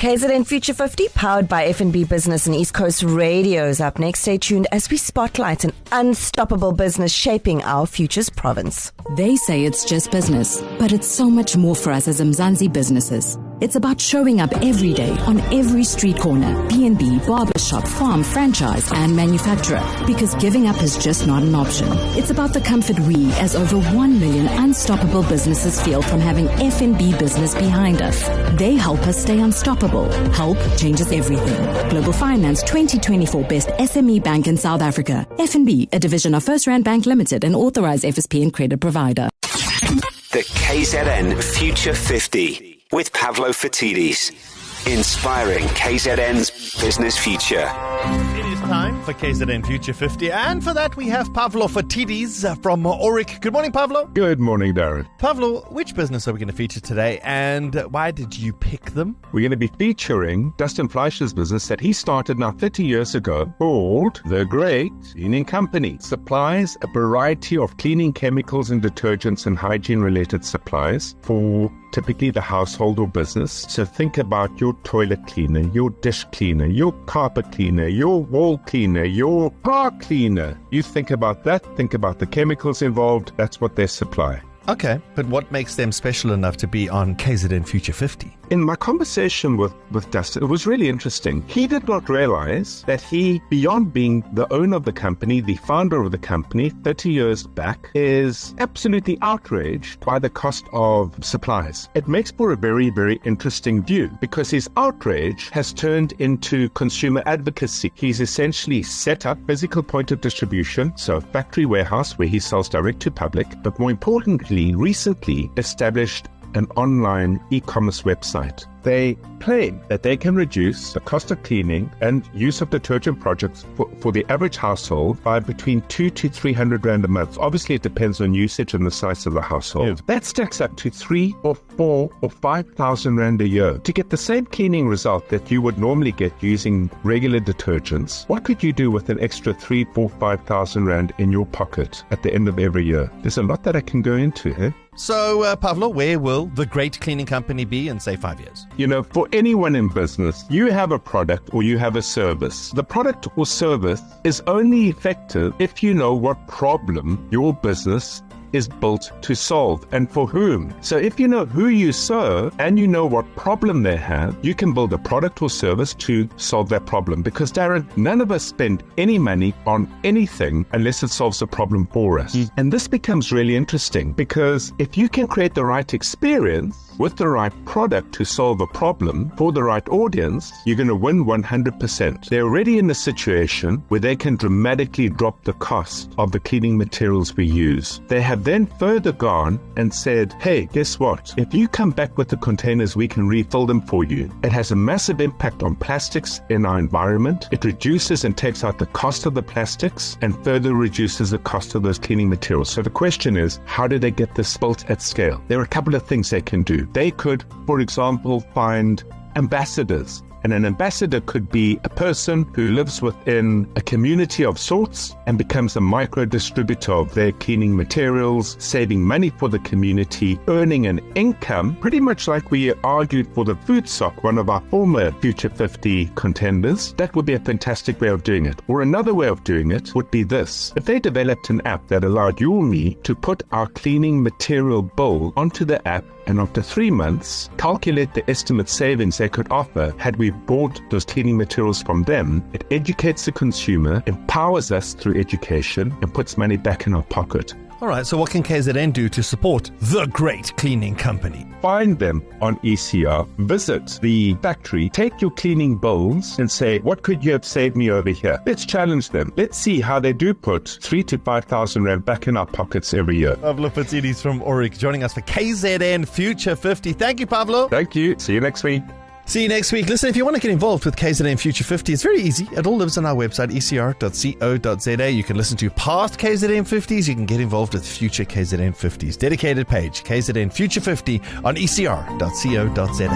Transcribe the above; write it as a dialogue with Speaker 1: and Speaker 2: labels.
Speaker 1: KZN Future 50, powered by F&B Business and East Coast Radio, is up next. Stay tuned as we spotlight an unstoppable business shaping our future's province.
Speaker 2: They say it's just business, but it's so much more for us as Mzansi businesses. It's about showing up every day on every street corner, B&B, barbershop, farm, franchise, and manufacturer. Because giving up is just not an option. It's about the comfort we, as over 1 million unstoppable businesses, feel from having F&B Business behind us. They help us stay unstoppable. Help changes everything. Global Finance 2024 Best SME Bank in South Africa. F&B, a division of First Rand Bank Limited, an authorized FSP and credit provider.
Speaker 3: The KZN Future 50 with Pavlo Phitidis. Inspiring KZN's business future.
Speaker 4: It is time for KZN Future 50, and for that we have Pavlo Phitidis from Oric. Good morning, Pavlo.
Speaker 5: Good morning, Darren.
Speaker 4: Pavlo, which business are we going to feature today, and why did you pick them?
Speaker 5: We're going to be featuring Dustin Fleischer's business that he started now 30 years ago, called The Great Cleaning Company. Supplies a variety of cleaning chemicals and detergents and hygiene-related supplies for typically the household or business. So think about your toilet cleaner, your dish cleaner, your carpet cleaner, your wall cleaner, your car cleaner. You think about that, think about the chemicals involved. That's what they supply.
Speaker 4: Okay, but what makes them special enough to be on KZN Future 50?
Speaker 5: In my conversation with Dustin, it was really interesting. He did not realize that he, beyond being the owner of the company, the founder of the company 30 years back, is absolutely outraged by the cost of supplies. It makes for a very, very interesting view because his outrage has turned into consumer advocacy. He's essentially set up physical point of distribution, so a factory warehouse where he sells direct to public, but more importantly, recently established an online e-commerce website. They claim that they can reduce the cost of cleaning and use of detergent projects for the average household by between 200 to 300 Rand a month. Obviously, it depends on usage and the size of the household. Yeah. That stacks up to 3 or 4 or 5,000 Rand a year. To get the same cleaning result that you would normally get using regular detergents, what could you do with an extra 3, 4, 5,000 Rand in your pocket at the end of every year? There's a lot that I can go into, eh?
Speaker 4: So, Pavlo, where will the Great Cleaning Company be in, say, 5 years?
Speaker 5: You know, for anyone in business, you have a product or you have a service. The product or service is only effective if you know what problem your business is built to solve and for whom. So if you know who you serve and you know what problem they have, you can build a product or service to solve that problem. Because Darren, none of us spend any money on anything unless it solves a problem for us. And this becomes really interesting because if you can create the right experience with the right product to solve a problem for the right audience, you're going to win 100%. They're already in a situation where they can dramatically drop the cost of the cleaning materials we use. They have then further gone and said, hey, guess what? If you come back with the containers, we can refill them for you. It has a massive impact on plastics in our environment. It reduces and takes out the cost of the plastics and further reduces the cost of those cleaning materials. So the question is, how do they get this built at scale? There are a couple of things they can do. They could, for example, find ambassadors. And an ambassador could be a person who lives within a community of sorts and becomes a micro distributor of their cleaning materials, saving money for the community, earning an income, pretty much like we argued for the Food Sock, one of our former Future 50 contenders. That would be a fantastic way of doing it. Or another way of doing it would be this. If they developed an app that allowed you or me to put our cleaning material bill onto the app, and after 3 months, calculate the estimate savings they could offer had we bought those cleaning materials from them. It educates the consumer, empowers us through education, and puts money back in our pocket.
Speaker 4: All right, so what can KZN do to support the Great Cleaning Company?
Speaker 5: Find them on ECR, visit the factory, take your cleaning bills and say, what could you have saved me over here? Let's challenge them. Let's see how they do put 3 to 5,000 Rand back in our pockets every year.
Speaker 4: Pavlo Phitidis from Oric joining us for KZN Future 50. Thank you, Pavlo.
Speaker 5: Thank you. See you next week.
Speaker 4: See you next week. Listen, if you want to get involved with KZN Future 50, it's very easy. It all lives on our website, ecr.co.za. You can listen to past KZN 50s. You can get involved with future KZN 50s. Dedicated page, KZN Future 50 on ecr.co.za.